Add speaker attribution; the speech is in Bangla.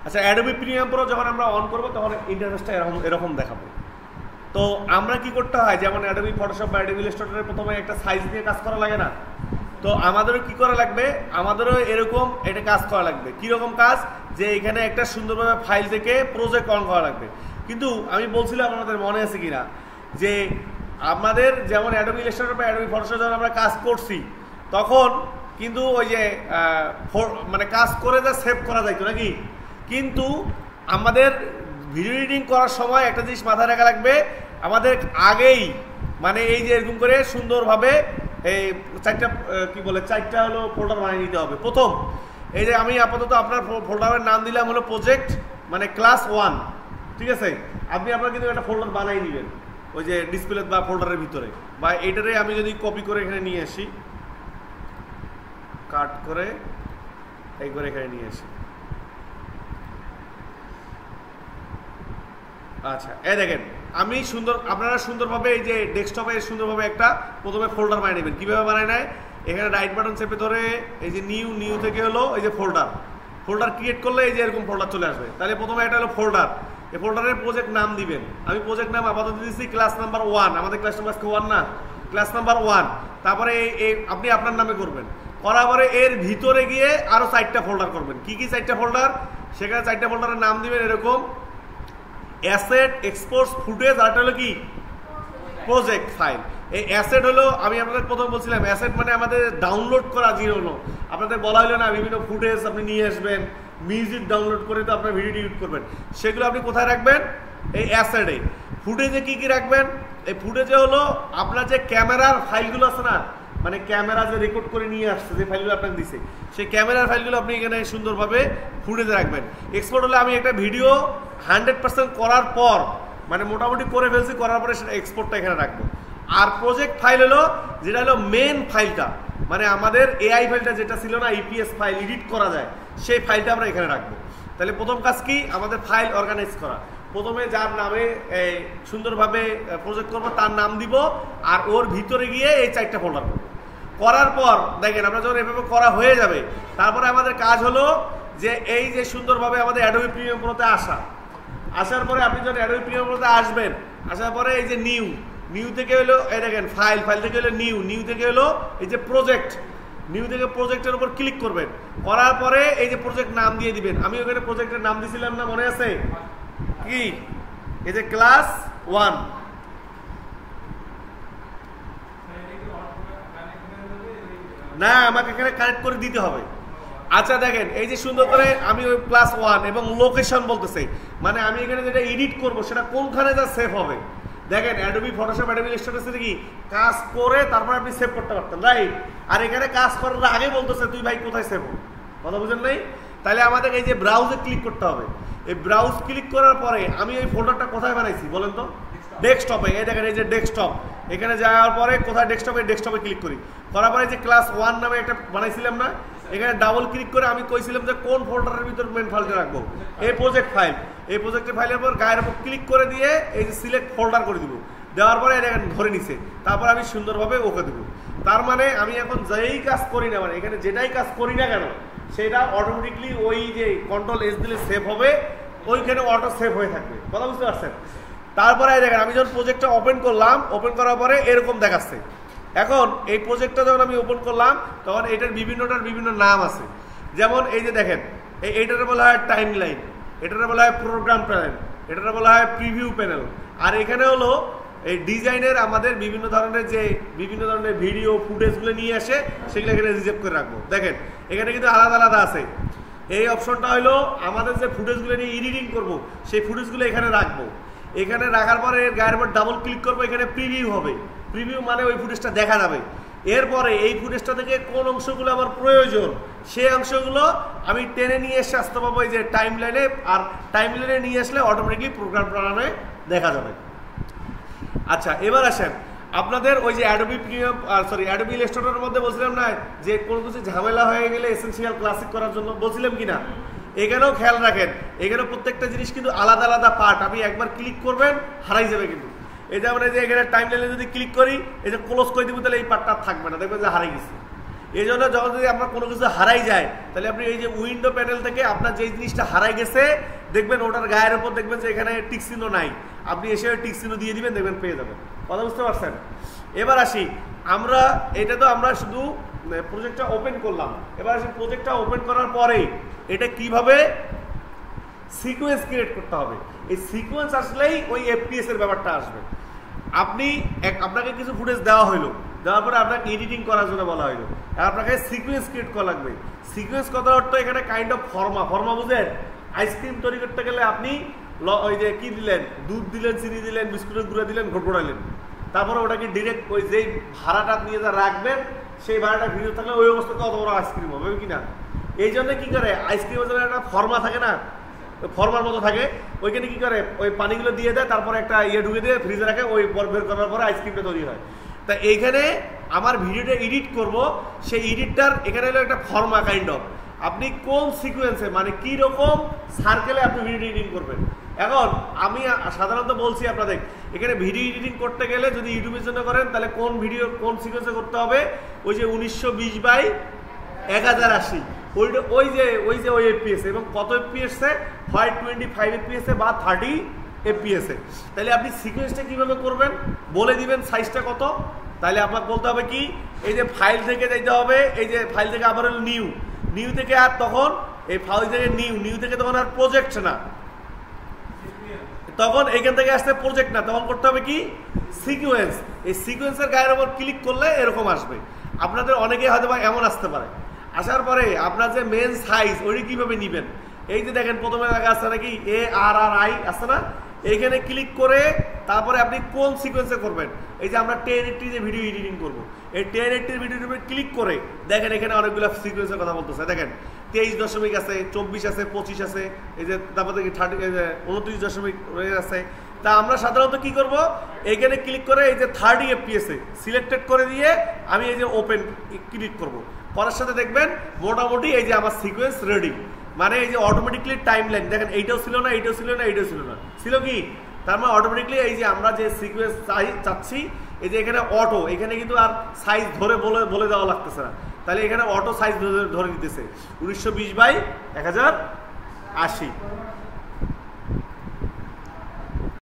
Speaker 1: আচ্ছা, অ্যাডোবি প্রিমিয়াম প্রো যখন আমরা অন করব তখন ইন্টারফেসটা এরকম দেখাবো। তো আমরা কি করতে হয়, যেমন অ্যাডোবি ফটোশপ বা অ্যাডোবি ইলাস্ট্রেটরে প্রথমে একটা সাইজ নিয়ে কাজ করা লাগে না, তো আমাদেরও কি করা লাগবে, আমাদেরও এরকম এটা কাজ করা লাগবে। কীরকম কাজ, যে এখানে একটা সুন্দরভাবে ফাইল থেকে প্রজেক্ট অন করা লাগবে। কিন্তু আমি বলছিলাম আপনাদের মনে আছে কিনা, যে আমাদের যেমন অ্যাডোবি ইলাস্ট্রেটর বা অ্যাডোবি ফটোশপ যখন আমরা কাজ করছি তখন কিন্তু ওই যে মানে কাজ করে যা সেভ করা যাইতো নাকি, কিন্তু আমাদের ভিডিও এডিটিং করার সময় একটা জিনিস মাথায় রাখা লাগবে, আমাদের আগেই মানে এই যে এরকম করে সুন্দরভাবে এই চারটা হলো ফোল্ডার বানিয়ে নিতে হবে। প্রথম এই যে আমি আপাতত আপনার ফোল্ডারের নাম দিলাম হলো প্রজেক্ট মানে ক্লাস 1, ঠিক আছে। আপনি আপনার কিন্তু একটা ফোল্ডার বানিয়ে নেবেন ওই যে ডিসপ্লে বা ফোল্ডারের ভিতরে, বা এটারে আমি যদি কপি করে এখানে নিয়ে আসি, কাট করে এই করে এখানে নিয়ে আসি। আচ্ছা, এই দেখেন আমি আপনারা সুন্দরভাবে এই যে ডেস্কটপে সুন্দরভাবে একটা প্রথমে ফোল্ডার বানিয়ে নেবেন। কীভাবে বানায় নেয়, এখানে রাইট বাটন চেপে ধরে এই যে নিউ থেকে হলো এই যে ফোল্ডার ক্রিয়েট করলে এই যে এরকম ফোল্ডার চলে আসবে। তাহলে প্রথমে এটা হলো ফোল্ডার, এই ফোল্ডারের প্রজেক্ট নাম দিবেন। আমি প্রজেক্ট নাম আপাতত দিয়েছি ক্লাস নাম্বার 1, আমাদের ক্লাস নাম্বার 1 না, ক্লাস নাম্বার 1। তারপরে আপনি আপনার নামে করবেন, করার পরে এর ভিতরে গিয়ে আরও 4টা ফোল্ডার করবেন। কি 4টা ফোল্ডার, সেখানে 4টা ফোল্ডারের নাম দিবেন এরকম অ্যাসেট, এক্সপোর্টস, ফুটেজ, আর হলো কি প্রজেক্ট ফাইল। এই অ্যাসেট হলো আমি আপনাদের প্রথম বলছিলাম, অ্যাসেট মানে আমাদের ডাউনলোড করা জিনিস হলো। আপনাদের বলা হলো না বিভিন্ন ফুটেজ আপনি নিয়ে আসবেন, মিউজিক ডাউনলোড করে তো আপনার ভিডিও এডিট করবেন, সেগুলো আপনি কোথায় রাখবেন, এই অ্যাসেটে। ফুটেজে কি রাখবেন, এই ফুটেজে হলো আপনার যে ক্যামেরার ফাইলগুলো আছে না, মানে ক্যামেরা যে রেকর্ড করে নিয়ে আসছে যে ফাইলগুলো আপনাকে দিছে, সেই ক্যামেরার ফাইলগুলো আপনি এখানে সুন্দরভাবে ফুটেজে রাখবেন। এক্সপোর্ট হলে আমি একটা ভিডিও 100% করার পর মানে মোটামুটি করে ফেলছি, করার পরে সেটা এক্সপোর্টটা এখানে রাখবো। আর প্রজেক্ট ফাইল হলো যেটা হলো মেন ফাইলটা, মানে আমাদের এআই ফাইলটা যেটা ছিল না, ইপিএস ফাইল এডিট করা যায়, সেই ফাইলটা আমরা এখানে রাখবো। তাহলে প্রথম কাজ কি, আমাদের ফাইল অর্গানাইজ করা। প্রথমে যার নামে সুন্দরভাবে প্রজেক্ট করবো তার নাম দিব, আর ওর ভিতরে গিয়ে এই 4টা ফোল্ডার করবো। করার পর দেখেন আমরা যখন এভাবে করা হয়ে যাবে, তারপরে আমাদের কাজ হলো যে এই যে সুন্দরভাবে আমাদের অ্যাডোবি প্রিমিয়াম প্রোতে আসার পরে আপনি যখন অ্যাডোবি প্রিমিয়াম প্রোতে আসবেন, আসার পরে এই যে নিউ থেকে হলো এই দেখেন ফাইল থেকে হলো নিউ থেকে হলো এই যে প্রজেক্ট, নিউ থেকে প্রজেক্টের উপর ক্লিক করবেন। করার পরে এই যে প্রজেক্ট নাম দিয়ে দিবেন। আমি ওখানে প্রজেক্টের নাম দিয়েছিলাম না, মনে আছে কি, এই যে ক্লাস 1। না, আমাকে এখানে কানেক্ট করে দিতে হবে। আচ্ছা দেখেন এই যে সুন্দর করে আমি ওই ক্লাস 1 এবং লোকেশন বলতেছে, মানে আমি এখানে যেটা এডিট করব সেটা কোনখানে যা সেভ হবে। দেখেন অ্যাডোবি ফটোশপ, অ্যাডোবি ইলাস্ট্রেটর কি কাজ করে তারপর আপনি সেভ করতে পারতেন, রাইট? আর এখানে কাজ করার আগে বলতেছে তুই ভাই কোথায় সেভ হবে, কথা বুঝেন নাই? তাহলে আমাদের এই যে ব্রাউজে ক্লিক করতে হবে। এই ব্রাউজ ক্লিক করার পরে আমি ওই ফোল্ডারটা কোথায় বানাইছি বলেন তো, ডেস্কটপে। এই দেখেন এই যে ডেস্কটপ, এখানে যাওয়ার পরে কোথায় ডেস্কটপে ক্লিক করি, করার পরে যে ক্লাস 1 নামে একটা বানাইছিলাম না, এখানে ডাবল ক্লিক করে আমি কইছিলাম যে কোন ফোল্ডারের ভিতর মেন ফাইলটা রাখবো, এই প্রজেক্ট ফাইল। এই প্রজেক্টের ফাইলের পর গায়ের উপর ক্লিক করে দিয়ে এই যে সিলেক্ট ফোল্ডার করে দিব, দেওয়ার পরে দেখেন ধরে নিছে, তারপর আমি সুন্দরভাবে ওকে দেবো। তার মানে আমি এখন যেই কাজ করি না, মানে এখানে যেটাই কাজ করি না কেন সেটা অটোমেটিকলি ওই যে কন্ট্রোল-S দিলে সেভ হবে, ওইখানে অটো সেভ হয়ে থাকবে, কথা বুঝতে পারছেন? তারপরে দেখেন আমি যখন প্রজেক্টটা ওপেন করলাম, ওপেন করার পরে এরকম দেখাচ্ছে। এখন এই প্রজেক্টটা যখন আমি ওপেন করলাম তখন এটার বিভিন্ন নাম আছে। যেমন এই যে দেখেন এইটার বলা হয় টাইম লাইন, এটার বলা হয় প্রোগ্রাম প্যানেল, এটার বলা হয় প্রিভিউ প্যানেল। আর এখানে হলো এই ডিজাইনের আমাদের বিভিন্ন ধরনের ভিডিও ফুটেজগুলো নিয়ে আসে, সেগুলো এখানে রিজার্ভ করে রাখবো। দেখেন এখানে কিন্তু আলাদা আলাদা আছে। এই অপশনটা হলো আমাদের যে ফুটেজগুলো নিয়ে এডিটিং করবো সেই ফুটেজগুলো এখানে রাখবো। এখানে রাখার পরে এর গায়ের উপর ডাবল ক্লিক করবো, এখানে প্রিভিউ হবে। প্রিভিউ মানে ওই ফুটেজটা দেখা যাবে। এরপরে এই ফুটেজটা থেকে কোন অংশগুলো আমার প্রয়োজন সেই অংশগুলো আমি টেনে নিয়ে এসে আসতে পারবো এই যে টাইম লাইনে। আর টাইম লাইনে নিয়ে আসলে অটোমেটিকলি প্রোগ্রাম প্ল্যানে দেখা যাবে। আচ্ছা এবার আসেন আপনাদের ওই যে অ্যাডোবি ইলাস্ট্রেটরের মধ্যে বলছিলাম না যে কোনো কিছু ঝামেলা হয়ে গেলে এসেনশিয়াল ক্লাসিক করার জন্য বলছিলাম কিনা, এখানেও খেয়াল রাখেন, এখানে প্রত্যেকটা জিনিস কিন্তু আলাদা আলাদা পার্ট। আপনি একবার ক্লিক করবেন হারাই যাবে কিন্তু। এই যেমন এই যে এখানে টাইম লাইনে যদি ক্লিক করি, এই যে ক্লোজ করে দিব, তাহলে এই পার্টটা থাকবে না, দেখবেন যে হারিয়ে গেছে। এই জন্য যখন যদি আপনার কোনো কিছু হারাই যায়, তাহলে আপনি এই যে উইন্ডো প্যানেল থেকে আপনার যে জিনিসটা হারাই গেছে দেখবেন ওটার গায়ের উপর দেখবেন যে এখানে টিক চিহ্ন নাই, আপনি এসে টিক চিহ্ন দিয়ে দিবেন, দেখবেন পেয়ে যাবেন। কথা বুঝতে পারছেন? এবার আসি আমরা, এটা তো আমরা শুধু প্রজেক্টটা ওপেন করলাম। এবার আসি প্রজেক্টটা ওপেন করার পরে এটা কিভাবে সিকোয়েন্স ক্রিয়েট করতে হবে। এই সিকোয়েন্স আসলেই ওই এফপিএস এর ব্যাপারটা আসবে। আপনাকে কিছু ফুটেজ দেওয়া হলো, দেওয়ার পরে আপনাকে এডিটিং করার জন্য বলা হলো, আপনাকে সিকোয়েন্স ক্রিয়েট করা লাগবে। সিকোয়েন্স কথা অর্থ এখানে কাইন্ড অফ ফর্মা বুঝেন? আইসক্রিম তৈরি করতে গেলে আপনি ওই যে কি দিলেন, দুধ দিলেন, চিনি দিলেন, বিস্কুটের গুঁড়া দিলেন, ঘোটালেন, তারপরে ওটাকে ডিরেক্ট ওই যেই ভাড়াটা নিয়ে যা রাখবেন সেই ভাড়াটা ভিডিও থাকলে ওই অবস্থাতে অত বড় আইসক্রিম হবে কিনা। এই জন্য কি করে আইসক্রিমের জন্য একটা ফর্মা থাকে না, ফর্মার মতো থাকে, ওইখানে কি করে ওই পানিগুলো দিয়ে দেয়, তারপরে একটা ইয়ে ঢুকে দিয়ে ফ্রিজে রাখে, ওই বের করার পরে আইসক্রিমটা তৈরি হয়। তা এইখানে আমার ভিডিওটা এডিট করব, সেই এডিটটার এখানে হলো একটা ফর্মা কাইন্ড অফ, আপনি কোন সিকোয়েন্সে মানে কি রকম সার্কেলে আপনি ভিডিও এডিটিং করবেন। এখন আমি সাধারণত বলছি আপনাদের, এখানে ভিডিও এডিটিং করতে গেলে যদি ইউটিউবের জন্য করেন তাহলে কোন ভিডিও কোন সিকোয়েন্সে করতে হবে, ওই যে 1920x1080 ওই এফপিএস, এবং কত এফপিএসে হয় 25 এফপিএসে বা 30 এফপিএসে। তাহলে আপনি সিকোয়েন্সটা কিভাবে করবেন বলে দিবেন, সাইজটা কত। তাহলে আপনাকে বলতে হবে কি, এই যে ফাইল থেকে যেতে হবে, এই যে ফাইল থেকে আবার নিউ থেকে, আর তখন এই ফাইল থেকে নিউ থেকে তখন আর প্রজেক্ট না, তখন এইখান থেকে আসতে প্রজেক্ট না, তখন করতে হবে কি সিকোয়েন্স। এই সিকোয়েন্সের গায়ের উপর ক্লিক করলে এরকম আসবে। আপনাদের অনেকে হয়তো বা এমন আসতে পারে। আসার পরে আপনার যে মেন সাইজ ওইটি কিভাবে নেবেন, এই যে দেখেন প্রথমে লেখা আছে নাকি ARRI আছে না, এইখানে ক্লিক করে তারপরে আপনি কোন সিকোয়েন্সে করবেন। এই যে আমরা 1080 যে ভিডিও এডিটিং করবো, এই 1080 ভিডিওর উপরে ক্লিক করে দেখেন এখানে অনেকগুলো সিকোয়েন্সের কথা বলতেছে। দেখেন 23 আছে, 24 আছে, 25 আছে, এই যে তারপর দেখি 29 আছে। তা আমরা সাধারণত কি করব, এইখানে ক্লিক করে এই যে 30 এফপিএসে সিলেক্টেড করে দিয়ে আমি এই যে ওপেন ক্লিক করব, করার সাথে দেখবেন মোটামুটি এই যে আমার সিকোয়েন্স রেডি। মানে এই যে অটোমেটিকলি টাইম লাইন দেখেন, এইটাও ছিল না, এইটাও ছিল না, এইটাও ছিল না, ছিল কি, তার মানে অটোমেটিকলি এই যে আমরা যে সিকোয়েন্স চাচ্ছি, এই যে এখানে অটো, এখানে কিন্তু আর সাইজ ধরে বলে দেওয়া লাগতেছে না, তাহলে এখানে অটো সাইজ ধরে দিতেছে 1920x1080।